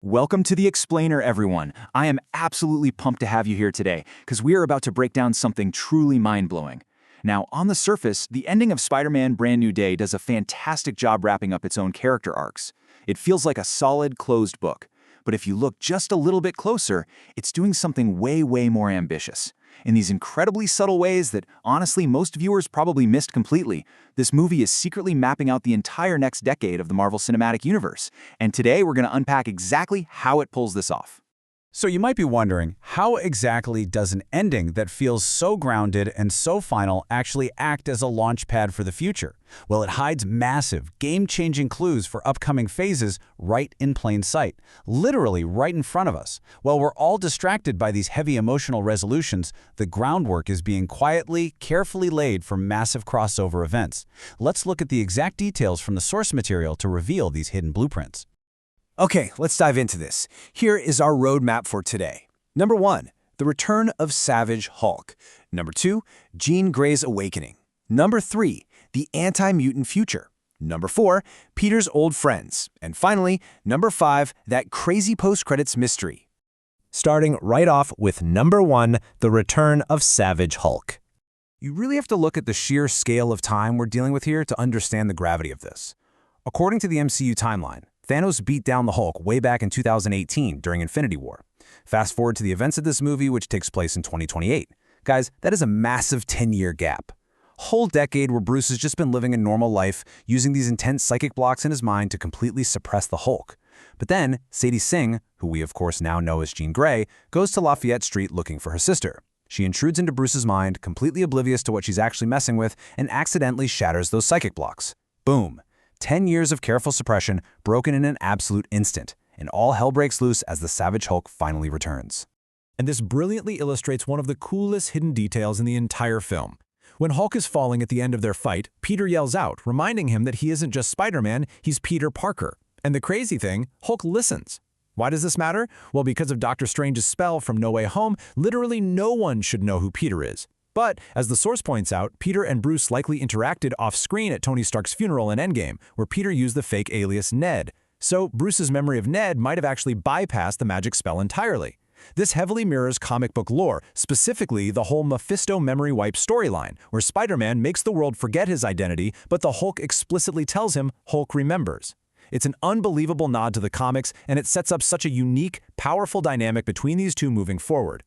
Welcome to The Explainer, everyone. I am absolutely pumped to have you here today, because we are about to break down something truly mind-blowing. Now, on the surface, the ending of Spider-Man Brand New Day does a fantastic job wrapping up its own character arcs. It feels like a solid, closed book. But if you look just a little bit closer, it's doing something way more ambitious. In these incredibly subtle ways that, honestly, most viewers probably missed completely, this movie is secretly mapping out the entire next decade of the Marvel Cinematic Universe. And today we're going to unpack exactly how it pulls this off. So you might be wondering, how exactly does an ending that feels so grounded and so final actually act as a launch pad for the future? Well, it hides massive, game-changing clues for upcoming phases right in plain sight, literally right in front of us. While we're all distracted by these heavy emotional resolutions, the groundwork is being quietly, carefully laid for massive crossover events. Let's look at the exact details from the source material to reveal these hidden blueprints. Okay, let's dive into this. Here is our roadmap for today. Number 1, the return of Savage Hulk. Number 2, Jean Grey's awakening. Number 3, the anti-mutant future. Number 4, Peter's old friends. And finally, number 5, that crazy post-credits mystery. Starting right off with number 1, the return of Savage Hulk. You really have to look at the sheer scale of time we're dealing with here to understand the gravity of this. According to the MCU timeline, Thanos beat down the Hulk way back in 2018 during Infinity War. Fast forward to the events of this movie, which takes place in 2028. Guys, that is a massive 10-year gap. Whole decade where Bruce has just been living a normal life, using these intense psychic blocks in his mind to completely suppress the Hulk. But then, Sadie Singh, who we of course now know as Jean Grey, goes to Lafayette Street looking for her sister. She intrudes into Bruce's mind, completely oblivious to what she's actually messing with, and accidentally shatters those psychic blocks. Boom. 10 years of careful suppression broken in an absolute instant, and all hell breaks loose as the Savage Hulk finally returns. And this brilliantly illustrates one of the coolest hidden details in the entire film. When Hulk is falling at the end of their fight, Peter yells out, reminding him that he isn't just Spider-Man, he's Peter Parker. And the crazy thing, Hulk listens. Why does this matter? Well, because of Doctor Strange's spell from No Way Home, literally no one should know who Peter is. But, as the source points out, Peter and Bruce likely interacted off-screen at Tony Stark's funeral in Endgame, where Peter used the fake alias Ned. So, Bruce's memory of Ned might have actually bypassed the magic spell entirely. This heavily mirrors comic book lore, specifically the whole Mephisto memory wipe storyline, where Spider-Man makes the world forget his identity, but the Hulk explicitly tells him Hulk remembers. It's an unbelievable nod to the comics, and it sets up such a unique, powerful dynamic between these two moving forward.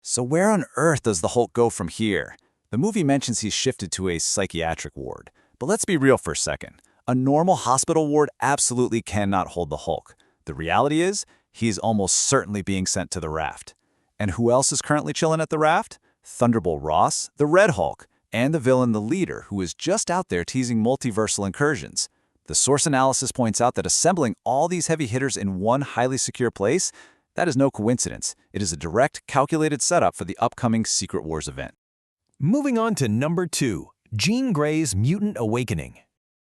So where on earth does the Hulk go from here? The movie mentions he's shifted to a psychiatric ward. But let's be real for a second. A normal hospital ward absolutely cannot hold the Hulk. The reality is, he's almost certainly being sent to the Raft. And who else is currently chilling at the Raft? Thunderbolt Ross, the Red Hulk, and the villain The Leader, who is just out there teasing multiversal incursions. The source analysis points out that assembling all these heavy hitters in one highly secure place, that is no coincidence. It is a direct, calculated setup for the upcoming Secret Wars event. Moving on to number 2, Jean Grey's mutant awakening.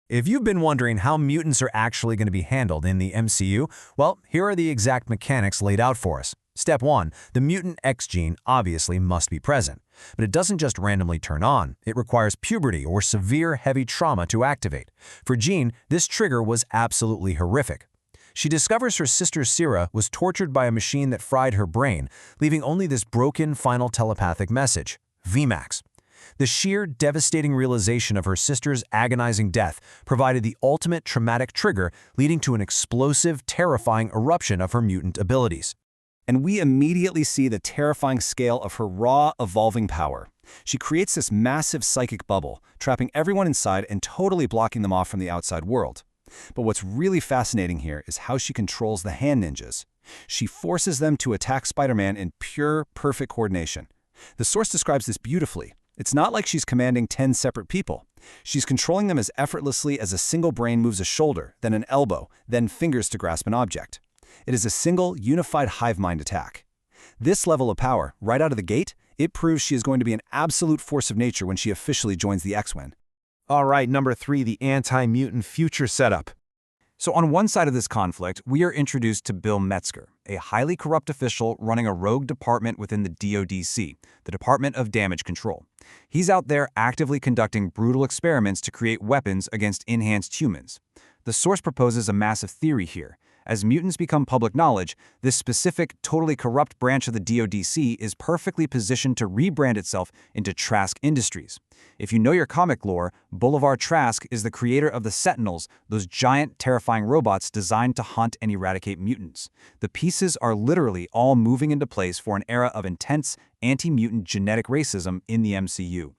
If you've been wondering how mutants are actually going to be handled in the MCU, well, here are the exact mechanics laid out for us. Step 1, the mutant X gene obviously must be present. But it doesn't just randomly turn on. It requires puberty or severe heavy trauma to activate. For Jean, this trigger was absolutely horrific. She discovers her sister Sira was tortured by a machine that fried her brain, leaving only this broken final telepathic message, VMAX. The sheer, devastating realization of her sister's agonizing death provided the ultimate traumatic trigger, leading to an explosive, terrifying eruption of her mutant abilities. And we immediately see the terrifying scale of her raw, evolving power. She creates this massive psychic bubble, trapping everyone inside and totally blocking them off from the outside world. But what's really fascinating here is how she controls the hand ninjas. She forces them to attack Spider-Man in pure, perfect coordination. The source describes this beautifully. It's not like she's commanding 10 separate people. She's controlling them as effortlessly as a single brain moves a shoulder, then an elbow, then fingers to grasp an object. It is a single, unified hive mind attack. This level of power, right out of the gate, it proves she is going to be an absolute force of nature when she officially joins the X-Men. All right, number 3, the anti-mutant future setup. So on one side of this conflict, we are introduced to Bill Metzger, a highly corrupt official running a rogue department within the DODC, the Department of Damage Control. He's out there actively conducting brutal experiments to create weapons against enhanced humans. The source proposes a massive theory here. As mutants become public knowledge, this specific, totally corrupt branch of the DODC is perfectly positioned to rebrand itself into Trask Industries. If you know your comic lore, Boulevard Trask is the creator of the Sentinels, those giant, terrifying robots designed to hunt and eradicate mutants. The pieces are literally all moving into place for an era of intense, anti-mutant genetic racism in the MCU.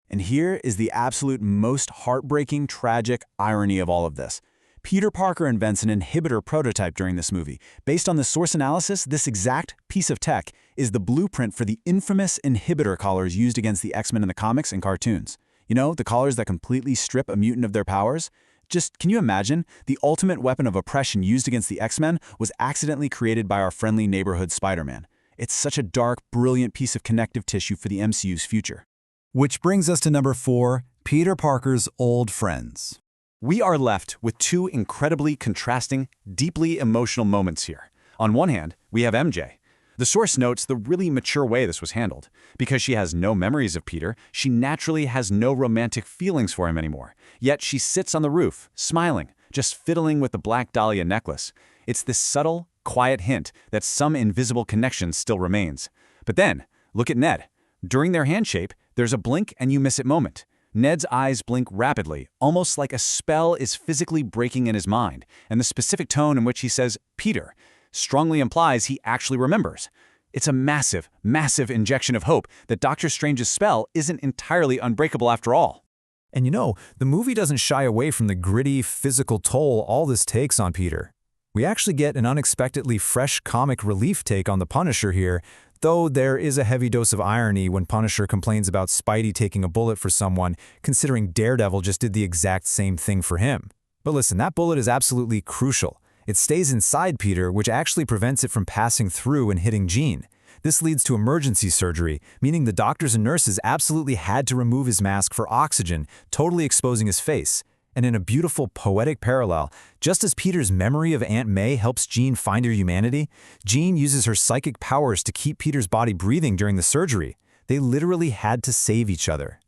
And here is the absolute most heartbreaking, tragic irony of all of this. Peter Parker invents an inhibitor prototype during this movie. Based on the source analysis, this exact piece of tech is the blueprint for the infamous inhibitor collars used against the X-Men in the comics and cartoons. You know, the collars that completely strip a mutant of their powers? Just, can you imagine? The ultimate weapon of oppression used against the X-Men was accidentally created by our friendly neighborhood Spider-Man. It's such a dark, brilliant piece of connective tissue for the MCU's future. Which brings us to number 4, Peter Parker's old friends. We are left with two incredibly contrasting, deeply emotional moments here. On one hand, we have MJ. The source notes the really mature way this was handled. Because she has no memories of Peter, she naturally has no romantic feelings for him anymore. Yet she sits on the roof, smiling, just fiddling with the Black Dahlia necklace. It's this subtle, quiet hint that some invisible connection still remains. But then, look at Ned. During their handshake, there's a blink and you miss it moment. Ned's eyes blink rapidly, almost like a spell is physically breaking in his mind, and the specific tone in which he says, "Peter," strongly implies he actually remembers. It's a massive, massive injection of hope that Doctor Strange's spell isn't entirely unbreakable after all. And you know, the movie doesn't shy away from the gritty, physical toll all this takes on Peter. We actually get an unexpectedly fresh comic relief take on the Punisher here, though there is a heavy dose of irony when Punisher complains about Spidey taking a bullet for someone, considering Daredevil just did the exact same thing for him. But listen, that bullet is absolutely crucial. It stays inside Peter, which actually prevents it from passing through and hitting Jean. This leads to emergency surgery, meaning the doctors and nurses absolutely had to remove his mask for oxygen, totally exposing his face. And in a beautiful, poetic parallel, just as Peter's memory of Aunt May helps Jean find her humanity, Jean uses her psychic powers to keep Peter's body breathing during the surgery. They literally had to save each other.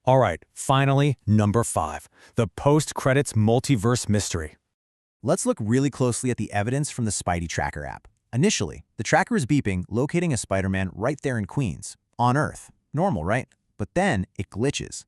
All right, finally, number 5, the post-credits multiverse mystery. Let's look really closely at the evidence from the Spidey Tracker app. Initially, the tracker is beeping, locating a Spider-Man right there in Queens, on Earth. Normal, right? But then it glitches.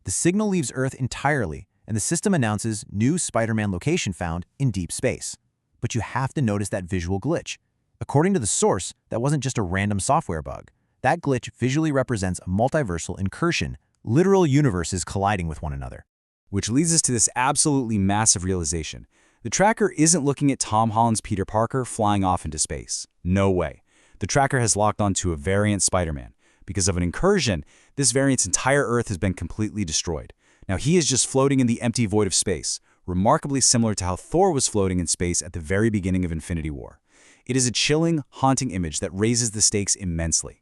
The signal leaves Earth entirely, and the system announces new Spider-Man location found in deep space. But you have to notice that visual glitch. According to the source, that wasn't just a random software bug. That glitch visually represents a multiversal incursion, literal universes colliding with one another. Which leads us to this absolutely massive realization. The tracker isn't looking at Tom Holland's Peter Parker flying off into space. No way. The tracker has locked onto a variant Spider-Man. Because of an incursion, this variant's entire Earth has been completely destroyed. Now he is just floating in the empty void of space, remarkably similar to how Thor was floating in space at the very beginning of Infinity War. It is a chilling, haunting image that raises the stakes immensely.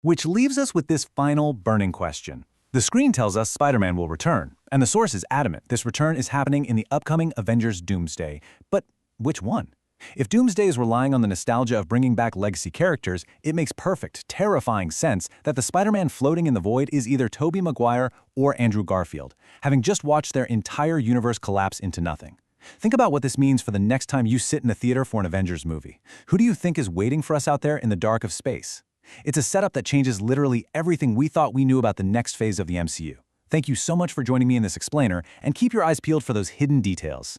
Which leaves us with this final burning question. The screen tells us Spider-Man will return, and the source is adamant this return is happening in the upcoming Avengers Doomsday. But which one? If Doomsday is relying on the nostalgia of bringing back legacy characters, it makes perfect, terrifying sense that the Spider-Man floating in the void is either Tobey Maguire or Andrew Garfield, having just watched their entire universe collapse into nothing. Think about what this means for the next time you sit in a theater for an Avengers movie. Who do you think is waiting for us out there in the dark of space? It's a setup that changes literally everything we thought we knew about the next phase of the MCU. Thank you so much for joining me in this explainer, and keep your eyes peeled for those hidden details.